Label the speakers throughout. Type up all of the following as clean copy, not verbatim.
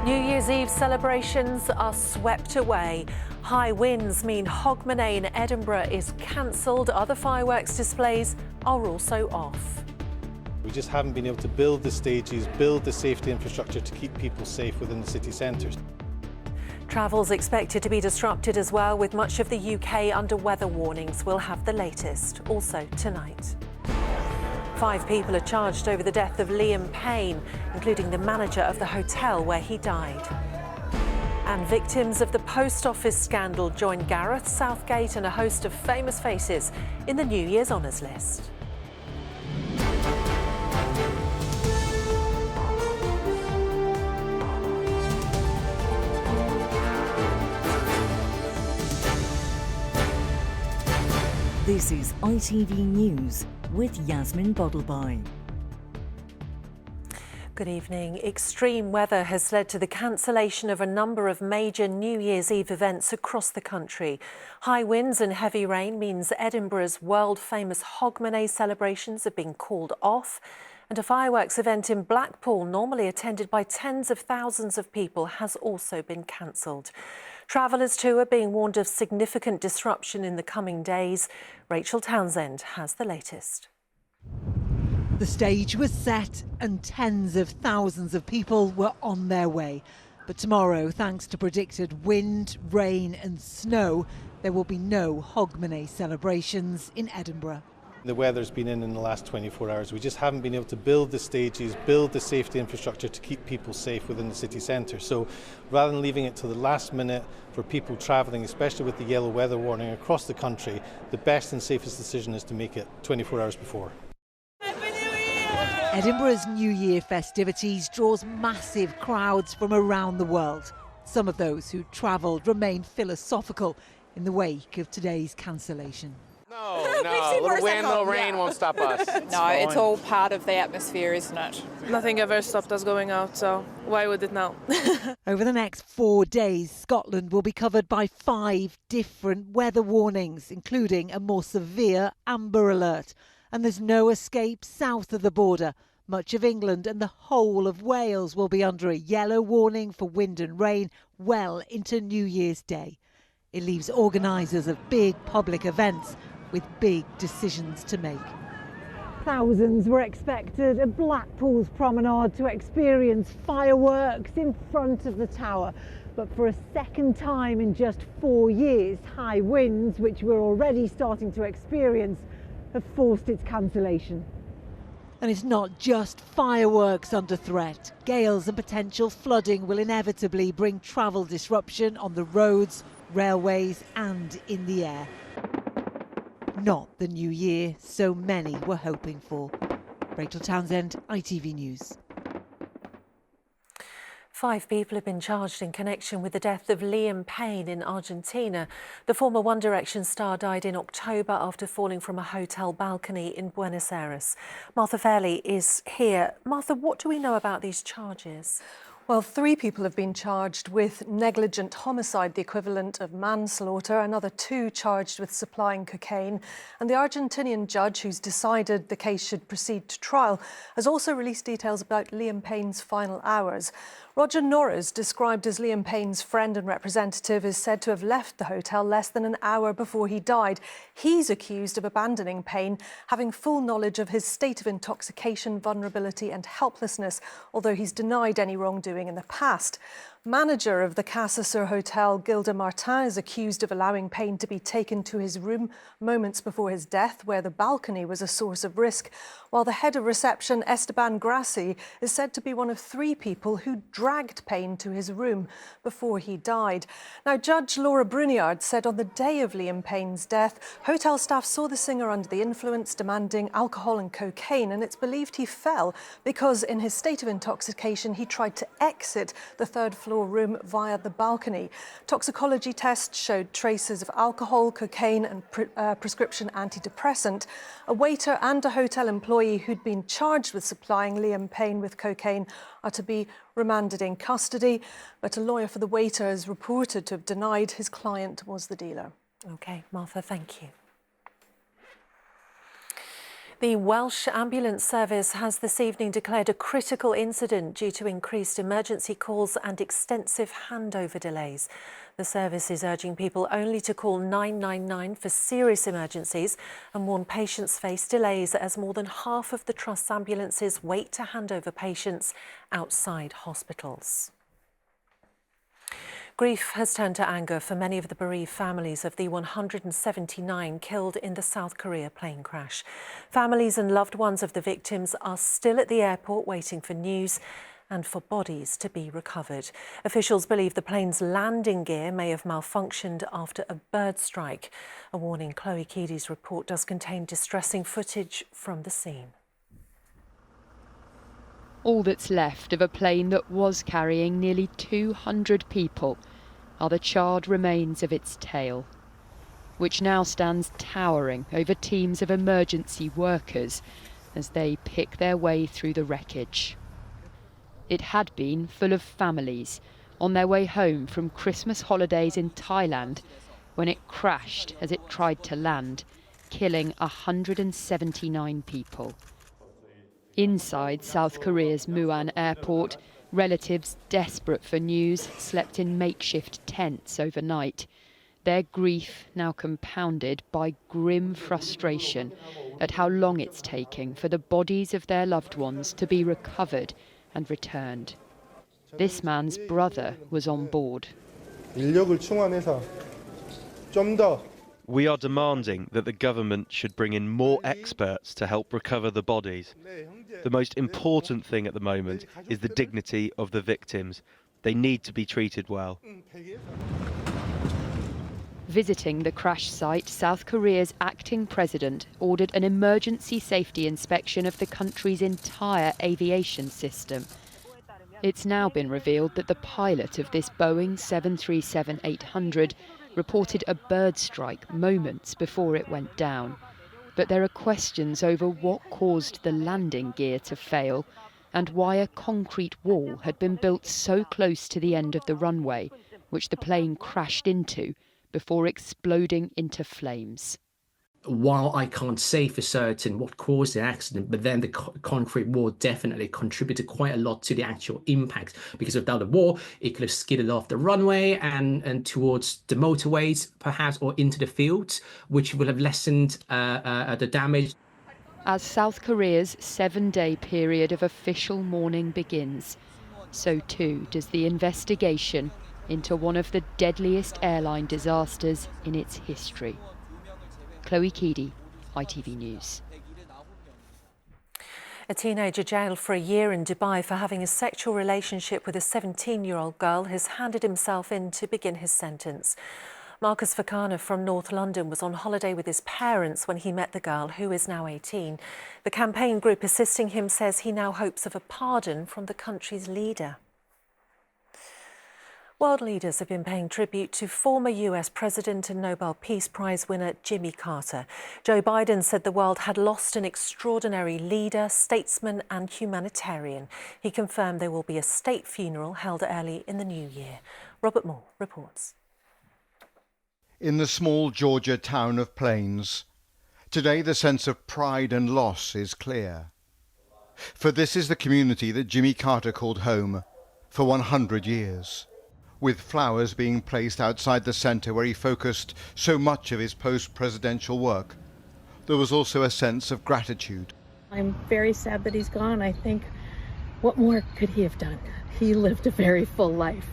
Speaker 1: New Year's Eve celebrations are swept away. High winds mean Hogmanay in Edinburgh is cancelled. Other fireworks displays are also off.
Speaker 2: We just haven't been able to build the stages, build the safety infrastructure to keep people safe within the city centres.
Speaker 1: Travel's expected to be disrupted as well, with much of the UK under weather warnings. We'll have the latest also tonight. 5 people are charged over the death of Liam Payne, including the manager of the hotel where he died. And victims of the post office scandal join Gareth Southgate and a host of famous faces in the New Year's Honours list.
Speaker 3: This is ITV News with Yasmin Bodalbhai.
Speaker 1: Good evening. Extreme weather has led to the cancellation of a number of major New Year's Eve events across the country. High winds and heavy rain means Edinburgh's world-famous Hogmanay celebrations have been called off, and a fireworks event in Blackpool, normally attended by tens of thousands of people, has also been cancelled. Travellers too are being warned of significant disruption in the coming days. Rachel Townsend has the latest.
Speaker 4: The stage was set and tens of thousands of people were on their way. But tomorrow, thanks to predicted wind, rain and snow, there will be no Hogmanay celebrations in Edinburgh.
Speaker 2: The weather's been in the last 24 hours. We just haven't been able to build the stages, build the safety infrastructure to keep people safe within the city centre. So rather than leaving it to the last minute for people travelling, especially with the yellow weather warning across the country, the best and safest decision is to make it 24 hours before.
Speaker 4: Edinburgh's New Year festivities draws massive crowds from around the world. Some of those who travelled remain philosophical in the wake of today's cancellation.
Speaker 5: No, little wind, little rain won't stop us.
Speaker 6: It's all part of the atmosphere, isn't it?
Speaker 7: Nothing ever stopped us going out, so why would it now?
Speaker 4: Over the next 4 days, Scotland will be covered by 5 different weather warnings, including a more severe amber alert. And there's no escape south of the border. Much of England and the whole of Wales will be under a yellow warning for wind and rain well into New Year's Day. It leaves organisers of big public events with big decisions to make. Thousands were expected at Blackpool's promenade to experience fireworks in front of the tower. But for a second time in just 4 years, high winds, which we're already starting to experience, have forced its cancellation. And it's not just fireworks under threat. Gales and potential flooding will inevitably bring travel disruption on the roads, railways and in the air. Not the new year so many were hoping for. Rachel Townsend, ITV News.
Speaker 1: 5 people have been charged in connection with the death of Liam Payne in Argentina. The former One Direction star died in October after falling from a hotel balcony in Buenos Aires. Martha Fairley is here. Martha, what do we know about these charges?
Speaker 8: Well, 3 people have been charged with negligent homicide, the equivalent of manslaughter, another 2 charged with supplying cocaine. And the Argentinian judge who's decided the case should proceed to trial has also released details about Liam Payne's final hours. Roger Norris, described as Liam Payne's friend and representative, is said to have left the hotel less than an hour before he died. He's accused of abandoning Payne, having full knowledge of his state of intoxication, vulnerability and helplessness, although he's denied any wrongdoing in the past. Manager of the Casa Sur Hotel, Gilda Martin, is accused of allowing Payne to be taken to his room moments before his death, where the balcony was a source of risk, while the head of reception, Esteban Grassi, is said to be one of 3 people who dragged Payne to his room before he died. Now, Judge Laura Bruniard said on the day of Liam Payne's death, hotel staff saw the singer under the influence, demanding alcohol and cocaine, and it's believed he fell because in his state of intoxication, he tried to exit the 3rd floor room via the balcony. Toxicology tests showed traces of alcohol, cocaine and prescription antidepressant. A waiter and a hotel employee who'd been charged with supplying Liam Payne with cocaine are to be remanded in custody, but a lawyer for the waiter is reported to have denied his client was the dealer.
Speaker 1: OK, Martha, thank you. The Welsh ambulance service has this evening declared a critical incident due to increased emergency calls and extensive handover delays. The service is urging people only to call 999 for serious emergencies and warn patients face delays as more than half of the Trust's ambulances wait to hand over patients outside hospitals. Grief has turned to anger for many of the bereaved families of the 179 killed in the South Korea plane crash. Families and loved ones of the victims are still at the airport waiting for news and for bodies to be recovered. Officials believe the plane's landing gear may have malfunctioned after a bird strike. A warning. Chloe Keady's report does contain distressing footage from the scene.
Speaker 9: All that's left of a plane that was carrying nearly 200 people are the charred remains of its tail, which now stands towering over teams of emergency workers as they pick their way through the wreckage. It had been full of families on their way home from Christmas holidays in Thailand when it crashed as it tried to land, killing 179 people. Inside South Korea's Muan airport, relatives desperate for news slept in makeshift tents overnight. Their grief now compounded by grim frustration at how long it's taking for the bodies of their loved ones to be recovered and returned. This man's brother was on board.
Speaker 10: We are demanding that the government should bring in more experts to help recover the bodies. The most important thing at the moment is the dignity of the victims. They need to be treated well.
Speaker 9: Visiting the crash site, South Korea's acting president ordered an emergency safety inspection of the country's entire aviation system. It's now been revealed that the pilot of this Boeing 737-800 reported a bird strike moments before it went down. But there are questions over what caused the landing gear to fail and why a concrete wall had been built so close to the end of the runway, which the plane crashed into before exploding into flames.
Speaker 11: While I can't say for certain what caused the accident, but then the concrete wall definitely contributed quite a lot to the actual impact, because without the wall, it could have skidded off the runway and towards the motorways, perhaps, or into the fields, which would have lessened the damage.
Speaker 9: As South Korea's 7-day period of official mourning begins, so too does the investigation into one of the deadliest airline disasters in its history. Chloe Keady, ITV News.
Speaker 1: A teenager jailed for a year in Dubai for having a sexual relationship with a 17-year-old girl has handed himself in to begin his sentence. Marcus Fakana from North London was on holiday with his parents when he met the girl, who is now 18. The campaign group assisting him says he now hopes of a pardon from the country's leader. World leaders have been paying tribute to former US President and Nobel Peace Prize winner Jimmy Carter. Joe Biden said the world had lost an extraordinary leader, statesman and humanitarian. He confirmed there will be a state funeral held early in the new year. Robert Moore reports.
Speaker 12: In the small Georgia town of Payne, today the sense of pride and loss is clear. For this is the community that Jimmy Carter called home for 100 years. With flowers being placed outside the centre where he focused so much of his post-presidential work, there was also a sense of gratitude.
Speaker 13: I'm very sad that he's gone. I think, what more could he have done? He lived a very full life.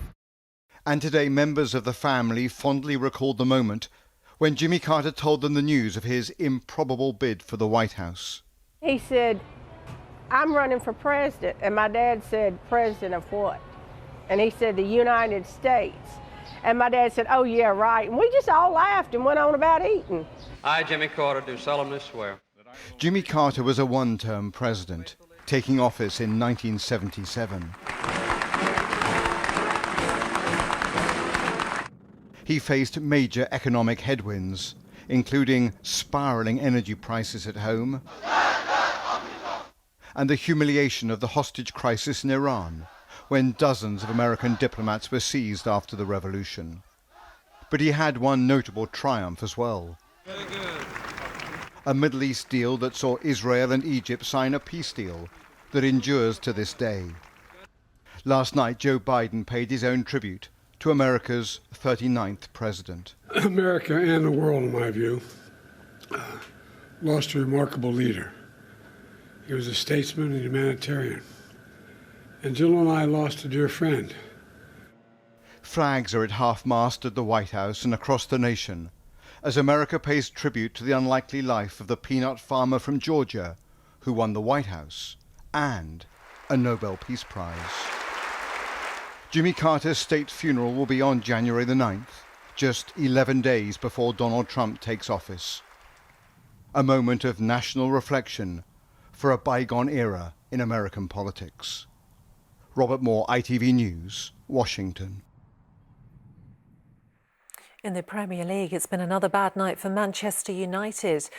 Speaker 12: And today members of the family fondly recalled the moment when Jimmy Carter told them the news of his improbable bid for the White House.
Speaker 14: He said, "I'm running for president," and my dad said, "President of what?" And he said, "The United States." And my dad said, "Oh, yeah, right." And we just all laughed and went on about eating.
Speaker 15: I, Jimmy Carter, do solemnly swear.
Speaker 12: Jimmy Carter was a one-term president, taking office in 1977. He faced major economic headwinds, including spiralling energy prices at home and the humiliation of the hostage crisis in Iran, when dozens of American diplomats were seized after the revolution. But he had one notable triumph as well. a Middle East deal that saw Israel and Egypt sign a peace deal that endures to this day. Last night, Joe Biden paid his own tribute to America's 39th president.
Speaker 16: America and the world, in my view, lost a remarkable leader. He was a statesman and humanitarian. And Jill and I lost a dear friend.
Speaker 12: Flags are at half-mast at the White House and across the nation as America pays tribute to the unlikely life of the peanut farmer from Georgia who won the White House and a Nobel Peace Prize. Jimmy Carter's state funeral will be on January the 9th, just 11 days before Donald Trump takes office. A moment of national reflection for a bygone era in American politics. Robert Moore, ITV News, Washington.
Speaker 1: In the Premier League, it's been another bad night for Manchester United.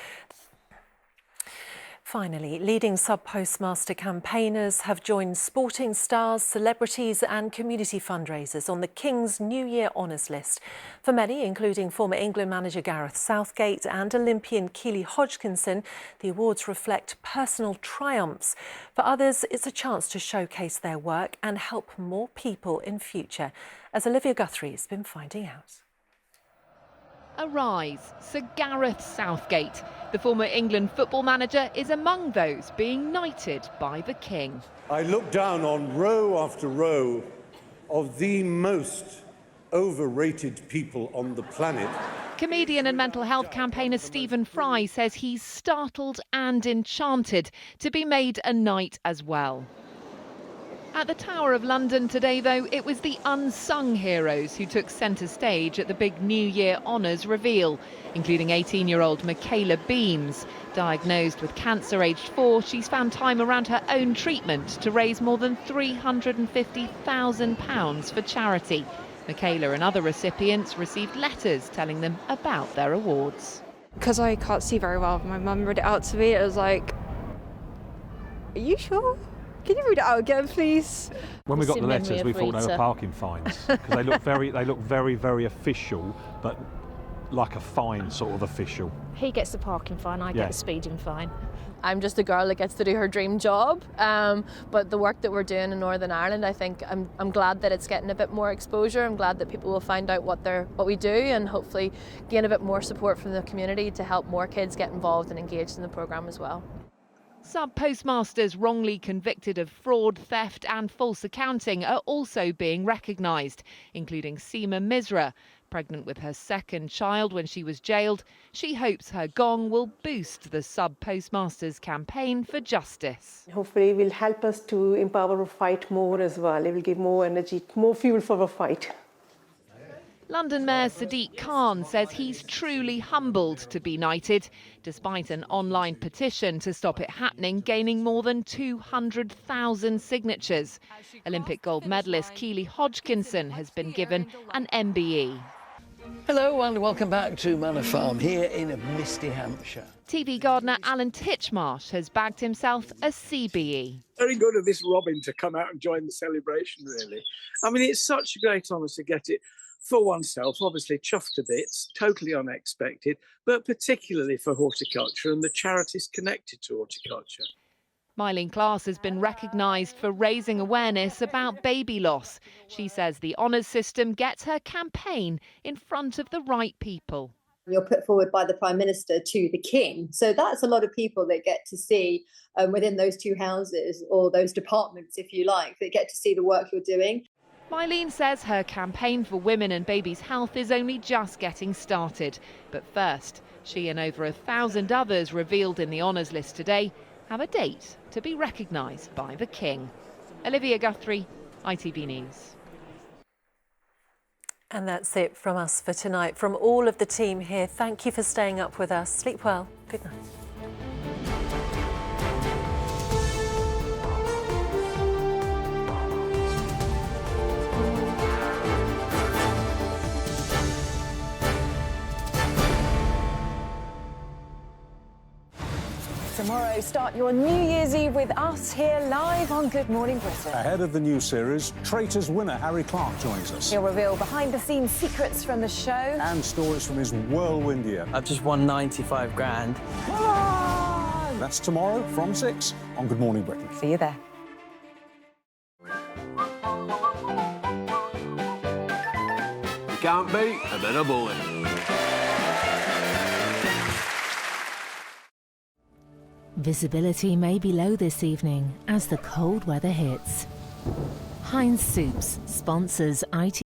Speaker 1: Finally, leading sub-postmaster campaigners have joined sporting stars, celebrities and community fundraisers on the King's New Year Honours List. For many, including former England manager Gareth Southgate and Olympian Keely Hodgkinson, the awards reflect personal triumphs. For others, it's a chance to showcase their work and help more people in future, as Olivia Guthrie has been finding out.
Speaker 17: Arise, Sir Gareth Southgate. The former England football manager is among those being knighted by the King.
Speaker 18: I look down on row after row of the most overrated people on the planet.
Speaker 17: Comedian and mental health campaigner Stephen Fry says he's startled and enchanted to be made a knight as well. At the Tower of London today, though, it was the unsung heroes who took centre stage at the big New Year Honours reveal, including 18-year-old Michaela Beams. Diagnosed with cancer aged 4, she's found time around her own treatment to raise more than £350,000 for charity. Michaela and other recipients received letters telling them about their awards.
Speaker 19: Because I can't see very well, my mum read it out to me. It was like, are you sure? Can you read it out again, please?
Speaker 20: When we got the letters, we thought they were parking fines because they look very, very official, but like a fine sort of official.
Speaker 21: He gets the parking fine, I get the speeding fine.
Speaker 22: I'm just a girl that gets to do her dream job, but the work that we're doing in Northern Ireland, I think I'm glad that it's getting a bit more exposure. I'm glad that people will find out what we do and hopefully gain a bit more support from the community to help more kids get involved and engaged in the programme as well.
Speaker 17: Sub-postmasters wrongly convicted of fraud, theft and false accounting are also being recognised, including Seema Misra. Pregnant with her second child when she was jailed, she hopes her gong will boost the sub-postmasters campaign for justice.
Speaker 23: Hopefully it will help us to empower our fight more as well. It will give more energy, more fuel for our fight.
Speaker 17: London Mayor Sadiq Khan says he's truly humbled to be knighted, despite an online petition to stop it happening gaining more than 200,000 signatures. Olympic gold medalist Keely Hodgkinson has been given an MBE.
Speaker 24: Hello and welcome back to Manor Farm here in misty Hampshire.
Speaker 17: TV gardener Alan Titchmarsh has bagged himself a CBE.
Speaker 25: Very good of this Robin to come out and join the celebration, really. I mean, it's such a great honour to get it for oneself, obviously chuffed to bits, totally unexpected, but particularly for horticulture and the charities connected to horticulture.
Speaker 17: Mylene Class has been recognised for raising awareness about baby loss. She says the honours system gets her campaign in front of the right people.
Speaker 26: You're put forward by the Prime Minister to the King. So that's a lot of people that get to see within those two houses, or those departments, if you like, that get to see the work you're doing.
Speaker 17: Mylene says her campaign for women and babies' health is only just getting started. But first, she and over 1,000 others revealed in the honours list today have a date to be recognised by the King. Olivia Guthrie, ITV News.
Speaker 1: And that's it from us for tonight. From all of the team here, thank you for staying up with us. Sleep well. Good night.
Speaker 8: The
Speaker 2: tomorrow. Start your New Year's Eve with us here live on Good Morning Britain.
Speaker 3: Ahead of the new series, Traitors winner Harry Clark joins us.
Speaker 2: He'll reveal behind-the-scenes secrets from the show.
Speaker 3: And stories from his whirlwind year.
Speaker 4: I've just won 95 grand.
Speaker 3: That's tomorrow from 6 on Good Morning Britain.
Speaker 2: See you there.
Speaker 5: You can't beat a better boy.
Speaker 6: Visibility may be low this evening as the cold weather hits. Heinz Soups sponsors ITV